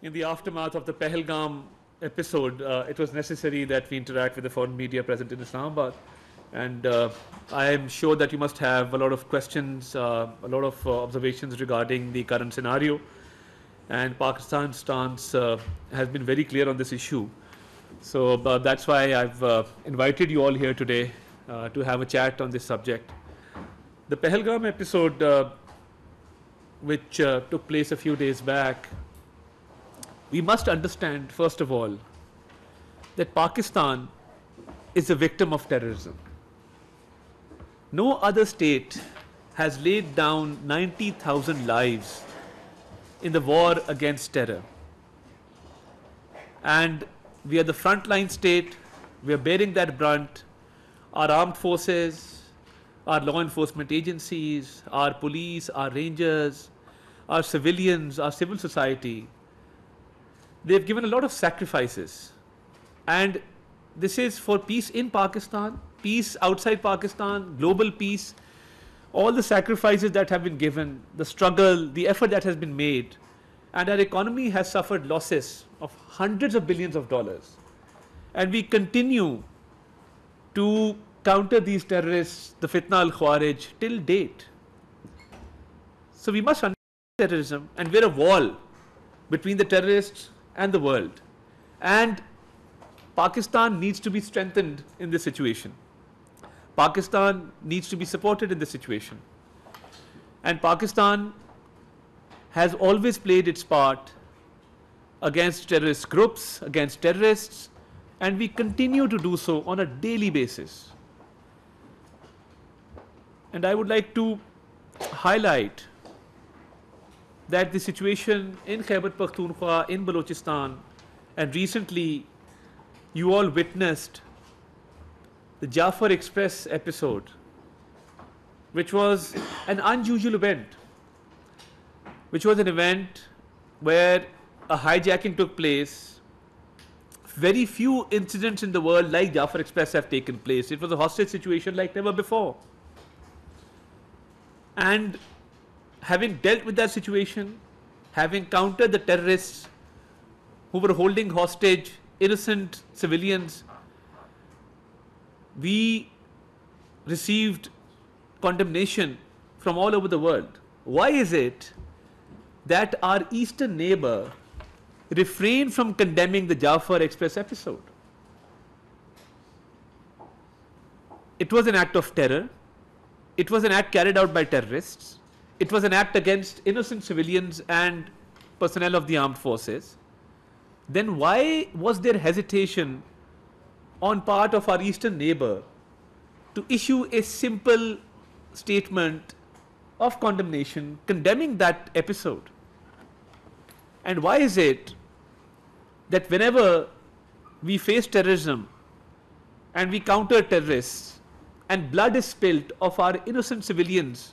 in the aftermath of the Pahalgam episode, it was necessary that we interact with the foreign media present in Islamabad. And I am sure that you must have a lot of questions, a lot of observations regarding the current scenario. And Pakistan's stance has been very clear on this issue. So that's why I've invited you all here today to have a chat on this subject. The Pahalgam episode, which took place a few days back, we must understand, first of all, that Pakistan is a victim of terrorism. No other state has laid down 90,000 lives in the war against terror. And we are the frontline state, we are bearing that brunt. Our armed forces, our law enforcement agencies, our police, our rangers, our civilians, our civil society, they've given a lot of sacrifices. And this is for peace in Pakistan, peace outside Pakistan, global peace. All the sacrifices that have been given, the struggle, the effort that has been made, and our economy has suffered losses of hundreds of billions of dollars. And we continue to counter these terrorists, the fitna al-Khawarij, till date. So we must understand terrorism, and we're a wall between the terrorists and the world. And Pakistan needs to be strengthened in this situation. Pakistan needs to be supported in this situation. And Pakistan has always played its part against terrorist groups, against terrorists, and we continue to do so on a daily basis. And I would like to highlight that the situation in Khyber Pakhtunkhwa, in Balochistan, and recently you all witnessed the Jafar Express episode, which was an unusual event, which was an event where a hijacking took place. Very few incidents in the world like Jafar Express have taken place. It was a hostage situation like never before. And having dealt with that situation, having countered the terrorists who were holding hostage innocent civilians, we received condemnation from all over the world. Why is it that our eastern neighbor refrained from condemning the Jafar Express episode? It was an act of terror. It was an act carried out by terrorists. It was an act against innocent civilians and personnel of the armed forces. Then why was there hesitation on part of our eastern neighbor to issue a simple statement of condemnation condemning that episode? And why is it that whenever we face terrorism and we counter terrorists and blood is spilt of our innocent civilians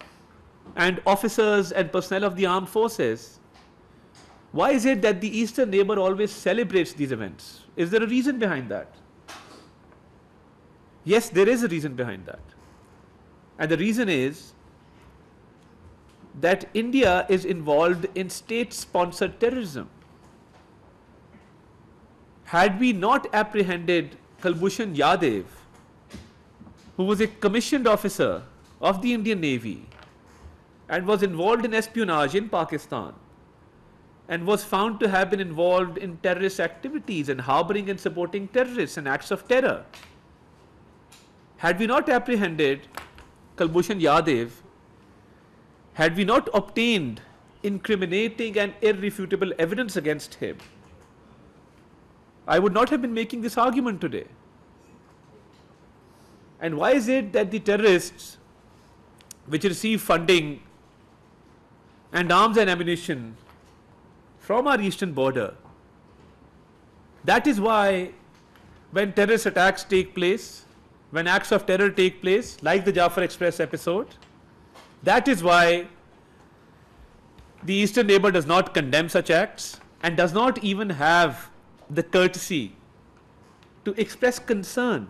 and officers and personnel of the armed forces, why is it that the eastern neighbor always celebrates these events? Is there a reason behind that? Yes, there is a reason behind that. And the reason is that India is involved in state-sponsored terrorism. Had we not apprehended Kulbhushan Yadav, who was a commissioned officer of the Indian Navy and was involved in espionage in Pakistan and was found to have been involved in terrorist activities and harboring and supporting terrorists and acts of terror, had we not apprehended Kulbhushan Yadav, had we not obtained incriminating and irrefutable evidence against him, I would not have been making this argument today. And why is it that the terrorists which receive funding and arms and ammunition from our eastern border, that is why when terrorist attacks take place, when acts of terror take place, like the Jafar Express episode, that is why the eastern neighbor does not condemn such acts and does not even have the courtesy to express concern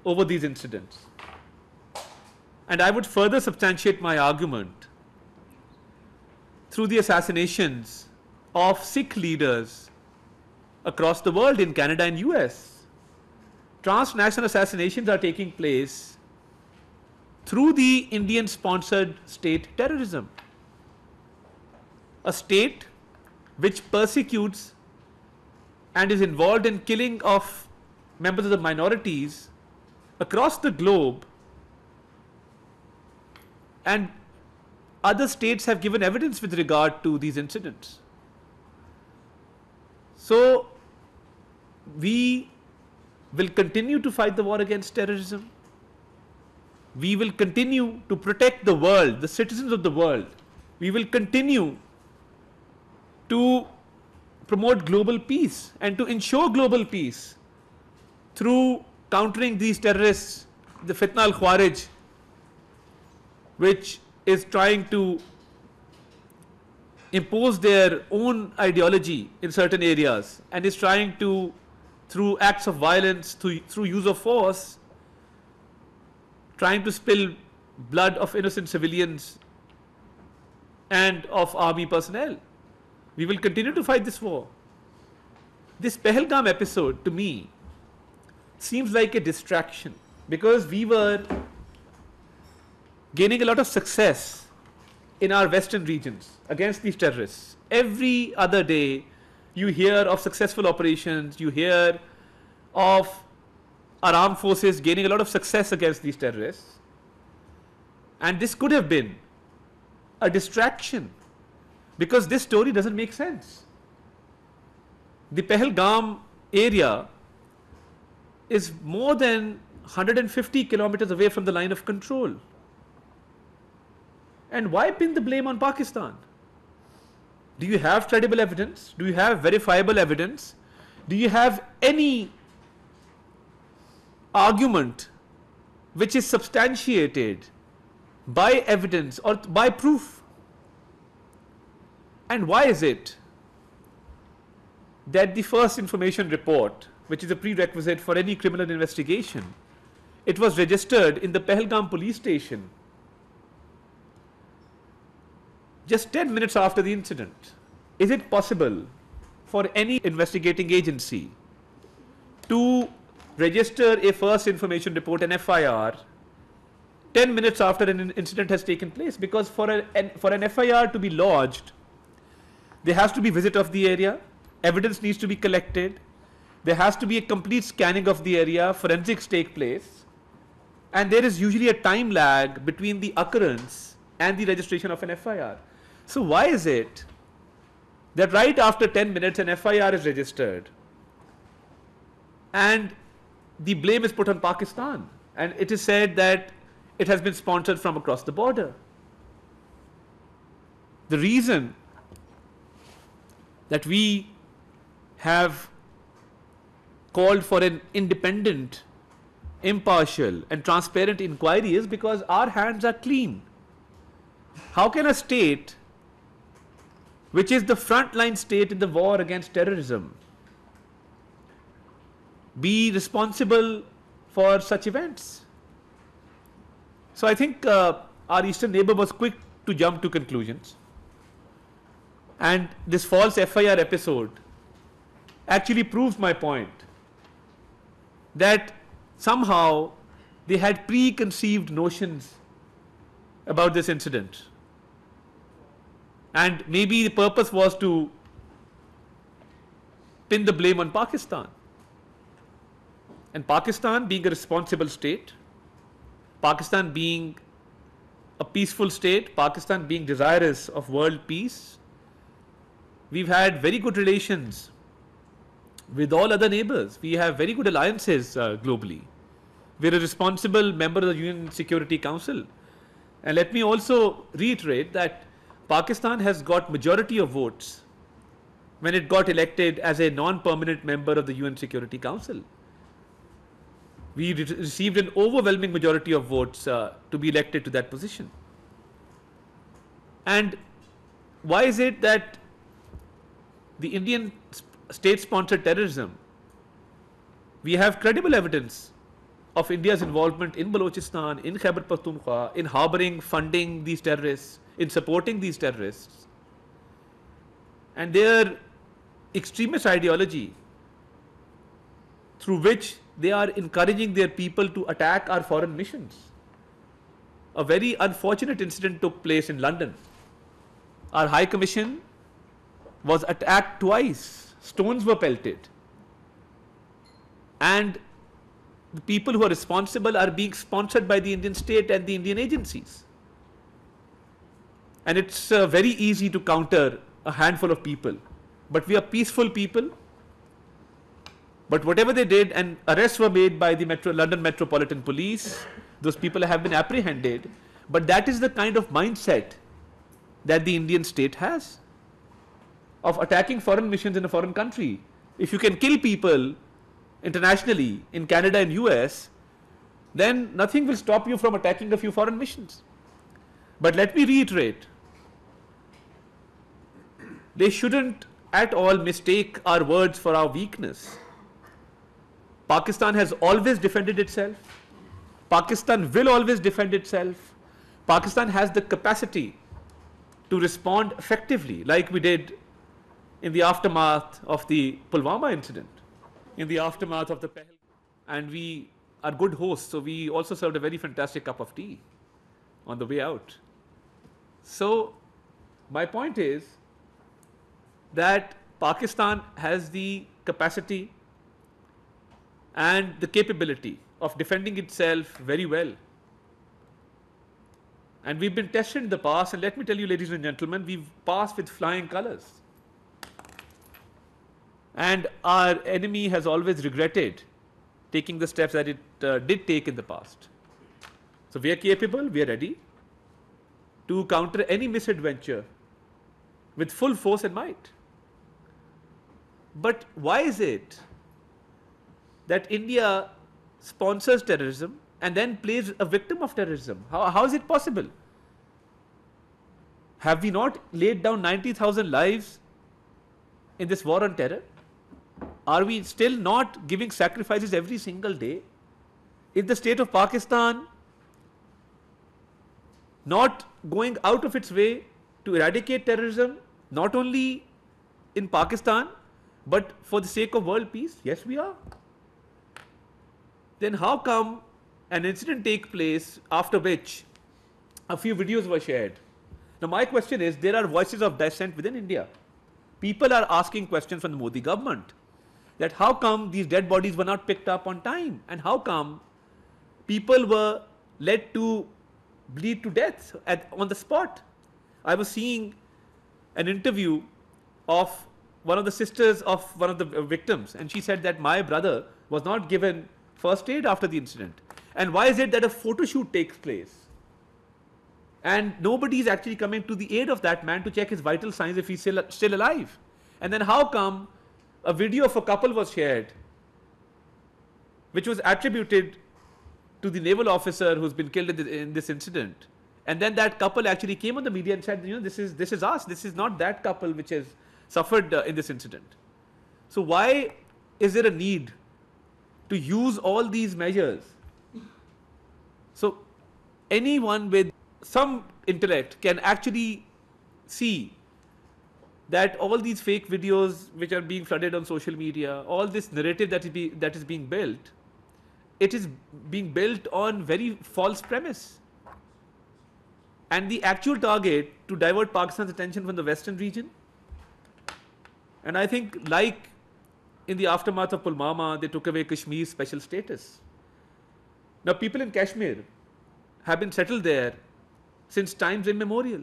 over these incidents. And I would further substantiate my argument through the assassinations of Sikh leaders across the world, in Canada and US. Transnational assassinations are taking place through the Indian-sponsored state terrorism. A state which persecutes and is involved in killing of members of the minorities across the globe, and other states have given evidence with regard to these incidents. So we will continue to fight the war against terrorism. We will continue to protect the world, the citizens of the world. We will continue to promote global peace and to ensure global peace through countering these terrorists, the Fitna al-Khawarij, which is trying to impose their own ideology in certain areas and is trying to, through acts of violence, through use of force, trying to spill blood of innocent civilians and of army personnel. We will continue to fight this war. This Pahalgam episode, to me, seems like a distraction, because we were gaining a lot of success in our western regions against these terrorists. Every other day you hear of successful operations, you hear of our armed forces gaining a lot of success against these terrorists. And this could have been a distraction, because this story doesn't make sense. The Pahalgam area is more than 150 kilometers away from the line of control. And why pin the blame on Pakistan? Do you have credible evidence? Do you have verifiable evidence? Do you have any argument which is substantiated by evidence or by proof? And why is it that the first information report, which is a prerequisite for any criminal investigation, it was registered in the Pahalgam police station just 10 minutes after the incident? Is it possible for any investigating agency to register a first information report, an FIR, 10 minutes after an incident has taken place? Because for an FIR to be lodged, there has to be visit of the area, evidence needs to be collected, there has to be a complete scanning of the area, forensics take place, and there is usually a time lag between the occurrence and the registration of an FIR. So why is it that right after 10 minutes an FIR is registered and the blame is put on Pakistan, and it is said that it has been sponsored from across the border? The reason that we have called for an independent, impartial and transparent inquiry is because our hands are clean. How can a state which is the frontline state in the war against terrorism be responsible for such events? So I think our eastern neighbor was quick to jump to conclusions, and this false FIR episode actually proves my point that somehow they had preconceived notions about this incident, and maybe the purpose was to pin the blame on Pakistan. And Pakistan being a responsible state, Pakistan being a peaceful state, Pakistan being desirous of world peace, we've had very good relations with all other neighbors. We have very good alliances globally. We're a responsible member of the UN Security Council. And let me also reiterate that Pakistan has got majority of votes when it got elected as a non-permanent member of the UN Security Council. We received an overwhelming majority of votes to be elected to that position. And why is it that the Indian state-sponsored terrorism, we have credible evidence of India's involvement in Balochistan, in Khyber Pakhtunkhwa, in harboring, funding these terrorists, in supporting these terrorists. and their extremist ideology through which they are encouraging their people to attack our foreign missions. A very unfortunate incident took place in London. Our High Commission was attacked twice. Stones were pelted. And the people who are responsible are being sponsored by the Indian state and the Indian agencies. And it's very easy to counter a handful of people. But we are peaceful people. But whatever they did, and arrests were made by the London Metropolitan Police, those people have been apprehended. But that is the kind of mindset that the Indian state has of attacking foreign missions in a foreign country. If you can kill people internationally in Canada and US, then nothing will stop you from attacking a few foreign missions. But let me reiterate, they shouldn't at all mistake our words for our weakness. Pakistan has always defended itself. Pakistan will always defend itself. Pakistan has the capacity to respond effectively, like we did in the aftermath of the Pulwama incident, in the aftermath of the Pahalgam. And we are good hosts, so we also served a very fantastic cup of tea on the way out. So my point is that Pakistan has the capacity and the capability of defending itself very well. And we've been tested in the past, and let me tell you, ladies and gentlemen, we've passed with flying colors. And our enemy has always regretted taking the steps that it did take in the past. So we are capable, we are ready to counter any misadventure with full force and might. But why is it that India sponsors terrorism and then plays a victim of terrorism? How is it possible? Have we not laid down 90,000 lives in this war on terror? Are we still not giving sacrifices every single day? Is the state of Pakistan not going out of its way to eradicate terrorism, not only in Pakistan, but for the sake of world peace? Yes, we are. Then how come an incident takes place after which a few videos were shared? Now my question is, there are voices of dissent within India. People are asking questions from the Modi government that how come these dead bodies were not picked up on time, and how come people were led to bleed to death on the spot. I was seeing an interview of one of the sisters of one of the victims, and she said that my brother was not given first aid after the incident. And why is it that a photo shoot takes place and nobody is actually coming to the aid of that man to check his vital signs if he's still alive? And then how come a video of a couple was shared which was attributed to the naval officer who's been killed in this incident, and then that couple actually came on the media and said, you know, this is us, this is not that couple which has suffered in this incident. So why is there a need to use all these measures? So anyone with some intellect can actually see that all these fake videos which are being flooded on social media, all this narrative that is being built, it is being built on very false premise. And the actual target to divert Pakistan's attention from the western region. And I think, like in the aftermath of Pulwama, they took away Kashmir's special status. Now people in Kashmir have been settled there since times immemorial.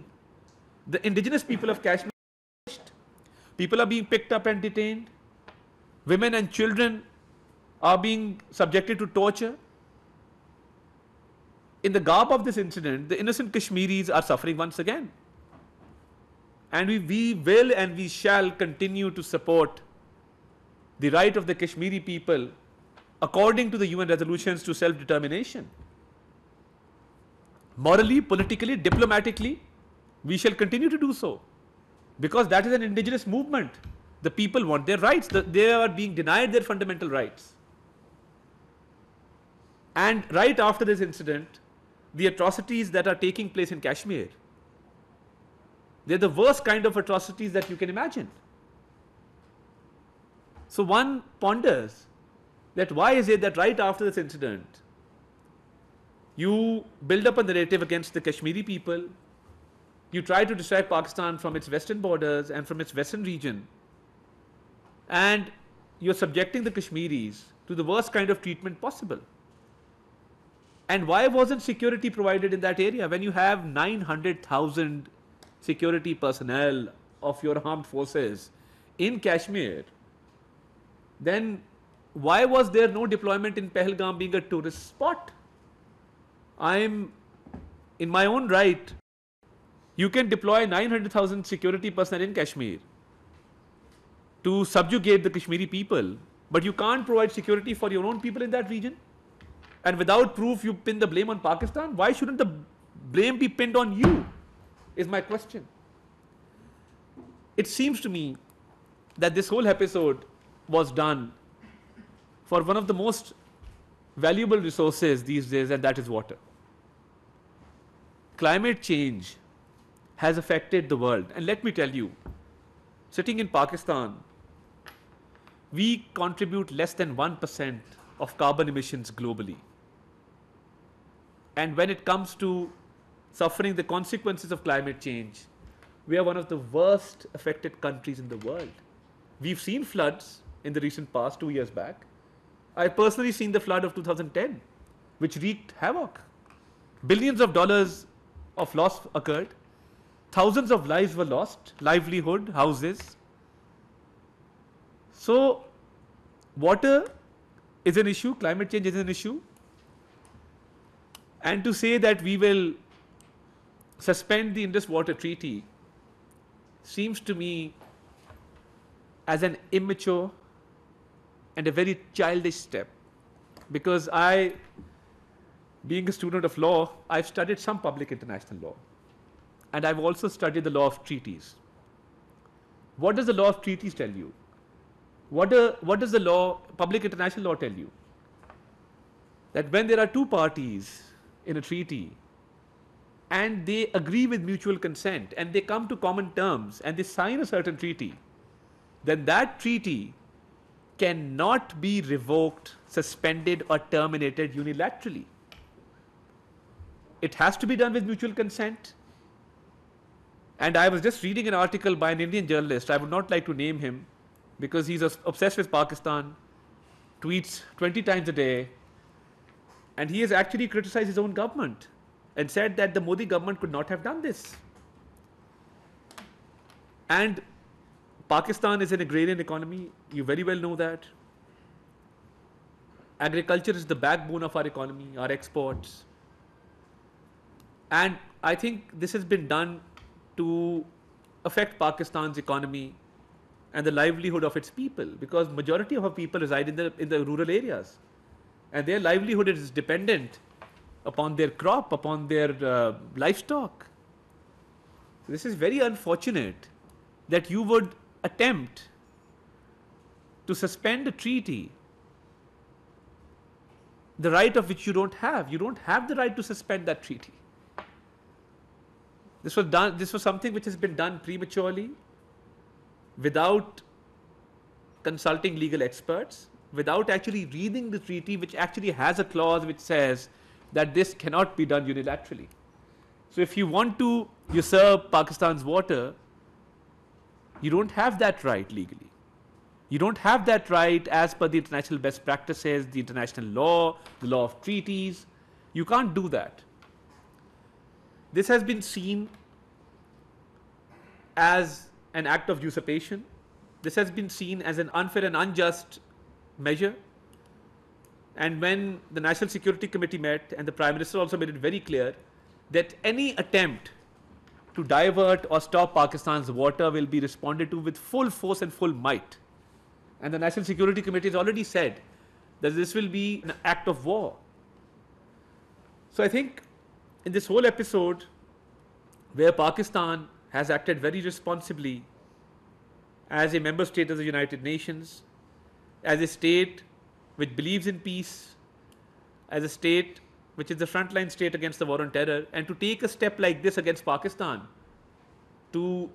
The indigenous people of Kashmir, people are being picked up and detained. Women and children are being subjected to torture. In the garb of this incident, the innocent Kashmiris are suffering once again. And we will and we shall continue to support the right of the Kashmiri people according to the UN resolutions to self-determination. Morally, politically, diplomatically, we shall continue to do so, because that is an indigenous movement. The people want their rights. They are being denied their fundamental rights. And right after this incident, the atrocities that are taking place in Kashmir, They're the worst kind of atrocities that you can imagine. So one ponders that why is it that right after this incident, you build up a narrative against the Kashmiri people, you try to distract Pakistan from its western borders and from its western region, and you're subjecting the Kashmiris to the worst kind of treatment possible. And why wasn't security provided in that area when you have 900,000 security personnel of your armed forces in Kashmir? Then why was there no deployment in Pahalgam being a tourist spot? I'm in my own right. You can deploy 900,000 security personnel in Kashmir to subjugate the Kashmiri people, but you can't provide security for your own people in that region. And without proof, you pin the blame on Pakistan. Why shouldn't the blame be pinned on you? Is my question. It seems to me that this whole episode was done for one of the most valuable resources these days, and that is water. Climate change has affected the world. And let me tell you, sitting in Pakistan, we contribute less than 1% of carbon emissions globally. And when it comes to suffering the consequences of climate change, we are one of the worst affected countries in the world. We've seen floods in the recent past, 2 years back. I've personally seen the flood of 2010, which wreaked havoc. Billions of dollars of loss occurred. Thousands of lives were lost, livelihood, houses. So, water is an issue, climate change is an issue. And to say that we will suspend the Indus Water Treaty seems to me as an immature and a very childish step. Because I, being a student of law, I've studied some public international law. And I've also studied the law of treaties. What does the law of treaties tell you? What does the law, public international law tell you? That when there are two parties in a treaty and they agree with mutual consent and they come to common terms and they sign a certain treaty, then that treaty cannot be revoked, suspended or terminated unilaterally. It has to be done with mutual consent. And I was just reading an article by an Indian journalist. I would not like to name him because he's obsessed with Pakistan, tweets 20 times a day. And he has actually criticized his own government and said that the Modi government could not have done this. And Pakistan is an agrarian economy. You very well know that. Agriculture is the backbone of our economy, our exports. And I think this has been done to affect Pakistan's economy and the livelihood of its people, because majority of our people reside in the rural areas, and their livelihood is dependent upon their crop, upon their livestock. This is very unfortunate that you would attempt to suspend a treaty, the right of which you don't have. You don't have the right to suspend that treaty. This was something which has been done prematurely, without consulting legal experts, without actually reading the treaty, which actually has a clause which says that this cannot be done unilaterally. So if you want to usurp Pakistan's water, you don't have that right legally. You don't have that right as per the international best practices, the international law, the law of treaties. You can't do that. This has been seen as an act of usurpation. This has been seen as an unfair and unjust measure. And when the National Security Committee met, and the Prime Minister also made it very clear that any attempt to divert or stop Pakistan's water will be responded to with full force and full might. And the National Security Committee has already said that this will be an act of war. So I think in this whole episode, where Pakistan has acted very responsibly as a member state of the United Nations, as a state which believes in peace, as a state which is the frontline state against the war on terror, and to take a step like this against Pakistan to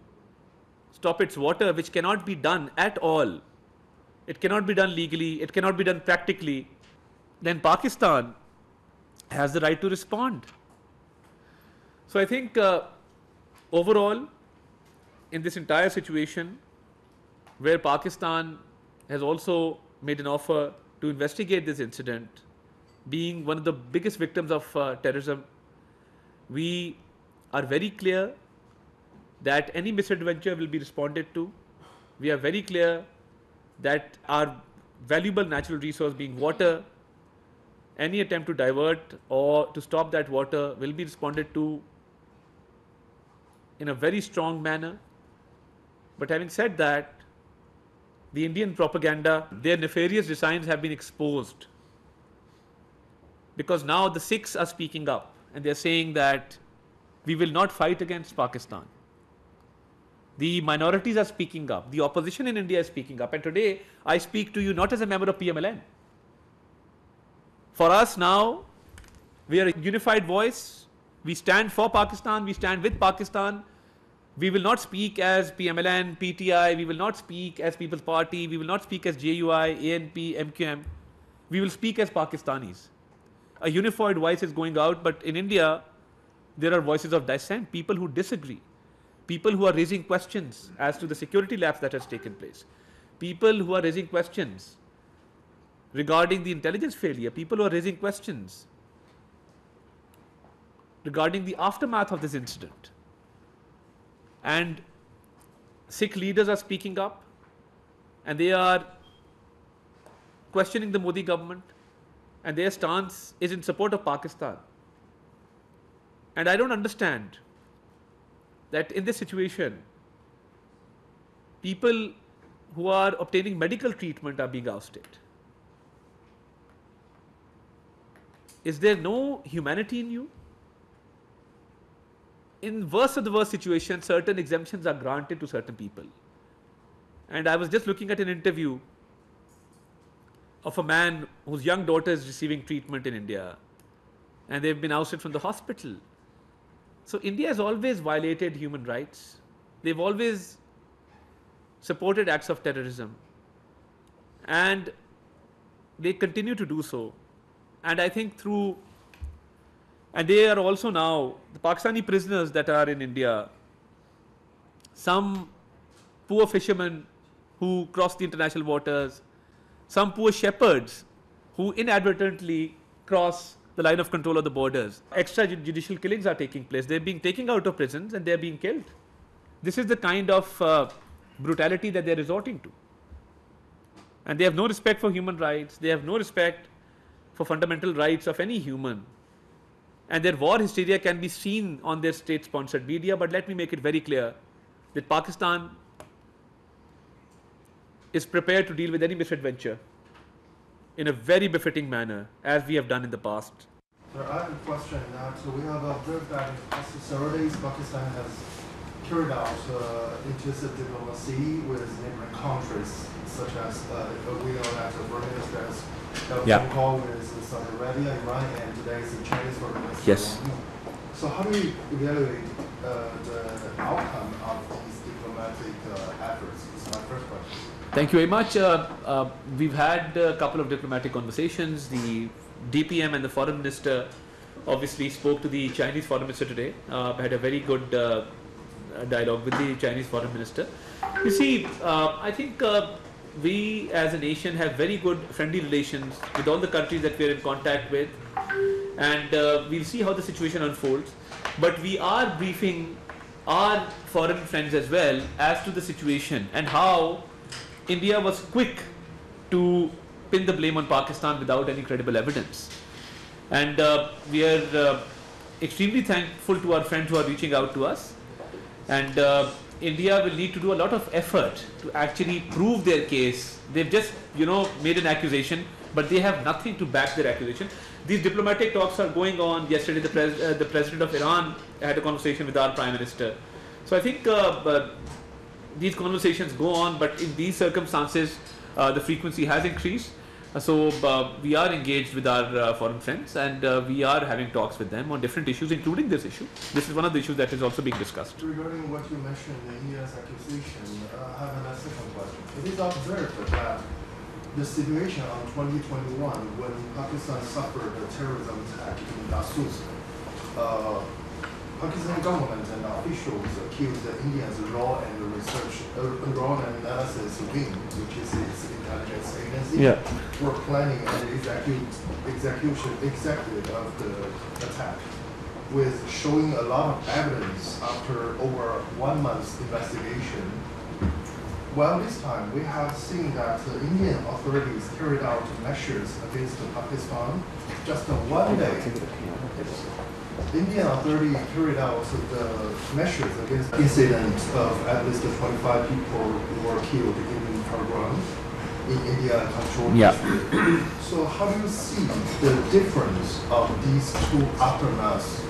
stop its water, which cannot be done at all, it cannot be done legally, it cannot be done practically, then Pakistan has the right to respond. So I think overall, in this entire situation, where Pakistan has also made an offer to investigate this incident, being one of the biggest victims of terrorism, we are very clear that any misadventure will be responded to. We are very clear that our valuable natural resource being water, any attempt to divert or to stop that water will be responded to in a very strong manner. But having said that, the Indian propaganda, their nefarious designs have been exposed, because now the Sikhs are speaking up and they're saying that we will not fight against Pakistan. The minorities are speaking up. The opposition in India is speaking up. And today, I speak to you not as a member of PMLN. For us now, we are a unified voice. We stand for Pakistan. We stand with Pakistan. We will not speak as PMLN, PTI. We will not speak as People's Party. We will not speak as JUI, ANP, MQM. We will speak as Pakistanis. A unified voice is going out, but in India, there are voices of dissent, people who disagree, people who are raising questions as to the security lapse that has taken place, people who are raising questions regarding the intelligence failure, people who are raising questions regarding the aftermath of this incident. And Sikh leaders are speaking up and they are questioning the Modi government, and their stance is in support of Pakistan. And I don't understand that in this situation, people who are obtaining medical treatment are being ousted. Is there no humanity in you? In worst of the worst situations, certain exemptions are granted to certain people. And I was just looking at an interview of a man whose young daughter is receiving treatment in India, and they've been ousted from the hospital. So India has always violated human rights. They've always supported acts of terrorism, and they continue to do so. And I think and they are also now, the Pakistani prisoners that are in India, some poor fishermen who cross the international waters, some poor shepherds who inadvertently cross the line of control of the borders. Extrajudicial killings are taking place. They're being taken out of prisons and they're being killed. This is the kind of brutality that they're resorting to. And they have no respect for human rights. They have no respect for fundamental rights of any human. And their war hysteria can be seen on their state-sponsored media. But let me make it very clear that Pakistan is prepared to deal with any misadventure in a very befitting manner, as we have done in the past. Sir, I have a question. So we have observed that in the past several days, Pakistan has carried out intensive diplomacy with neighboring countries, such as we know that the Foreign Minister has held a call with Saudi Arabia, Iran, and today is the Chinese Foreign Minister. Yes. So how do we evaluate the outcome of these diplomatic efforts? This is my first question. Thank you very much. We've had a couple of diplomatic conversations. The DPM and the Foreign Minister obviously spoke to the Chinese Foreign Minister today. Had a very good dialogue with the Chinese Foreign Minister. You see, I think we as a nation have very good friendly relations with all the countries that we are in contact with, and we'll see how the situation unfolds. But we are briefing our foreign friends as well as to the situation and how India was quick to pin the blame on Pakistan without any credible evidence. And we are extremely thankful to our friends who are reaching out to us. And India will need to do a lot of effort to actually prove their case. They've just, made an accusation, but they have nothing to back their accusation. These diplomatic talks are going on. Yesterday, the president of Iran had a conversation with our Prime Minister. So I think these conversations go on, but in these circumstances, the frequency has increased. So we are engaged with our foreign friends, and we are having talks with them on different issues, including this issue. This is one of the issues that is also being discussed. Regarding what you mentioned, India's accusation, I have a second question. It is observed that the situation on 2021, when Pakistan suffered a terrorism attack in Dasuz, Pakistan government and officials accused the Indians raw and analysis wing, which is its intelligence agency, for planning and executive of the attack, with showing a lot of evidence after over 1 month's investigation. Well, this time we have seen that the Indian authorities carried out measures against Pakistan just 1 day. Indian authorities carried out the measures against the incident of at least 25 people who were killed in Pahalgam in India-controlled Kashmir. So how do you see the difference of these two aftermaths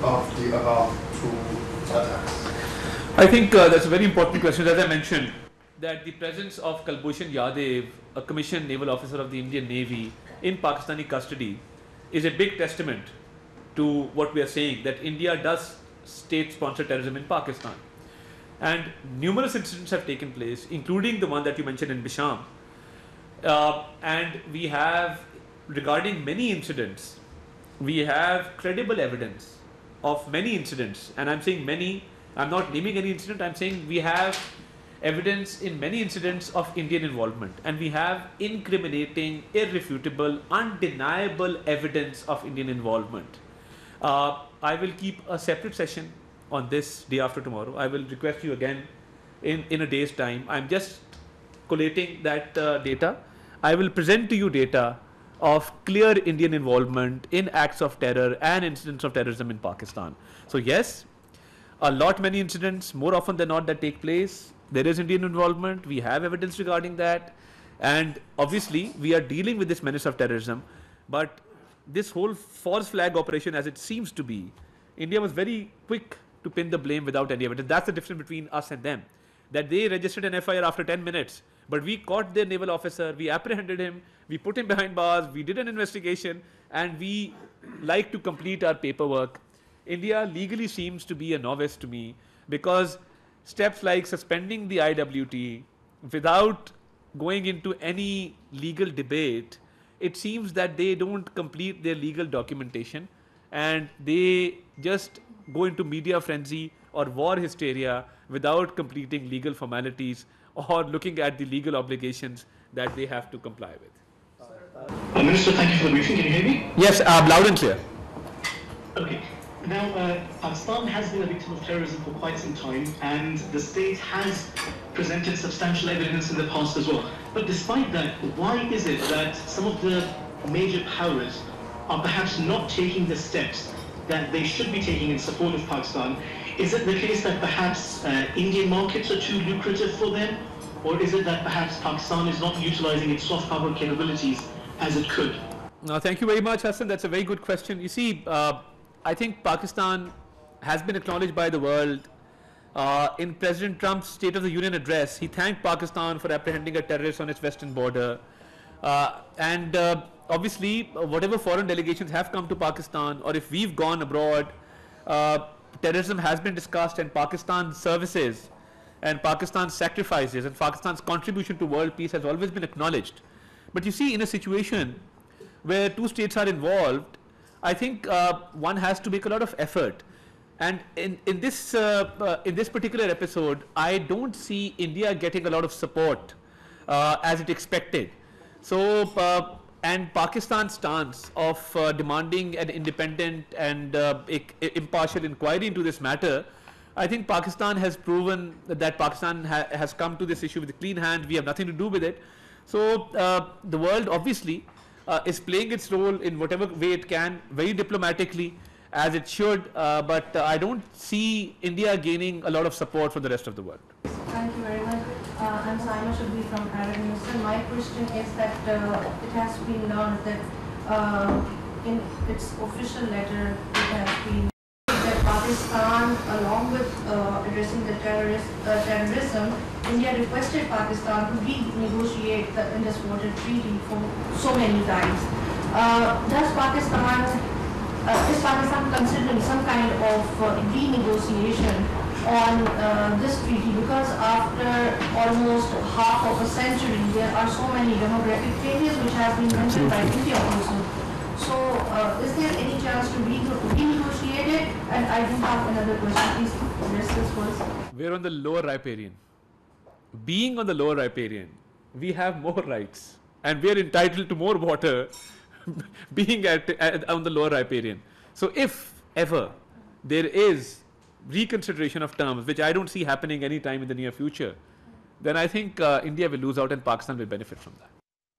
of the above two attacks? I think that's a very important question. As I mentioned, that the presence of Kulbhushan Yadav, a commissioned naval officer of the Indian Navy, in Pakistani custody is a big testament to what we are saying, that India does state-sponsor terrorism in Pakistan. And numerous incidents have taken place, including the one that you mentioned in Bisham. And we have, regarding many incidents, we have credible evidence of many incidents. And I'm saying many, I'm not naming any incident, I'm saying we have evidence in many incidents of Indian involvement. And we have incriminating, irrefutable, undeniable evidence of Indian involvement. I will keep a separate session on this day after tomorrow. I will request you again in a day's time. I'm just collating that data. I will present to you data of clear Indian involvement in acts of terror and incidents of terrorism in Pakistan. So yes, many incidents, more often than not, that take place. There is Indian involvement. We have evidence regarding that. And obviously, we are dealing with this menace of terrorism. But this whole false flag operation, as it seems to be, India was very quick to pin the blame without any evidence. That's the difference between us and them. That they registered an FIR after 10 minutes, but we caught their naval officer, we apprehended him, we put him behind bars, we did an investigation, and we like to complete our paperwork. India legally seems to be a novice to me, because steps like suspending the IWT without going into any legal debate, it seems that they don't complete their legal documentation and they just go into media frenzy or war hysteria without completing legal formalities or looking at the legal obligations that they have to comply with. Minister, thank you for the briefing. Can you hear me? Yes, loud and clear. Okay. Now, Pakistan has been a victim of terrorism for quite some time, and the state has presented substantial evidence in the past as well. But despite that, why is it that some of the major powers are perhaps not taking the steps that they should be taking in support of Pakistan? Is it the case that perhaps Indian markets are too lucrative for them? Or is it that perhaps Pakistan is not utilizing its soft power capabilities as it could? Thank you very much, Hassan. That's a very good question. You see, I think Pakistan has been acknowledged by the world. In President Trump's State of the Union address, he thanked Pakistan for apprehending a terrorist on its western border. Obviously, whatever foreign delegations have come to Pakistan, or if we've gone abroad, terrorism has been discussed, and Pakistan's services and Pakistan's sacrifices and Pakistan's contribution to world peace has always been acknowledged. But you see, in a situation where two states are involved, I think one has to make a lot of effort. And in this particular episode, I don't see India getting a lot of support as it expected. So, and Pakistan's stance of demanding an independent and impartial inquiry into this matter, I think Pakistan has proven that Pakistan has come to this issue with a clean hand. We have nothing to do with it. So the world obviously is playing its role in whatever way it can, very diplomatically, as it should, but I don't see India gaining a lot of support from the rest of the world. Thank you very much. I'm Saima Shabbi from DawnNews. My question is that it has been learned that in its official letter, it has been that Pakistan, along with addressing the terrorism, India requested Pakistan to renegotiate the Indus Water Treaty for so many times. Is Pakistan considering some kind of renegotiation on this treaty? Because after almost half of a century, there are so many demographic changes which have been mentioned by India also. So, is there any chance to renegotiate it? And I do have another question. Please address this first. We're on the lower riparian. Being on the lower riparian, we have more rights, and we are entitled to more water being on the lower riparian. So if ever there is reconsideration of terms, which I don't see happening anytime in the near future, then I think India will lose out and Pakistan will benefit from that.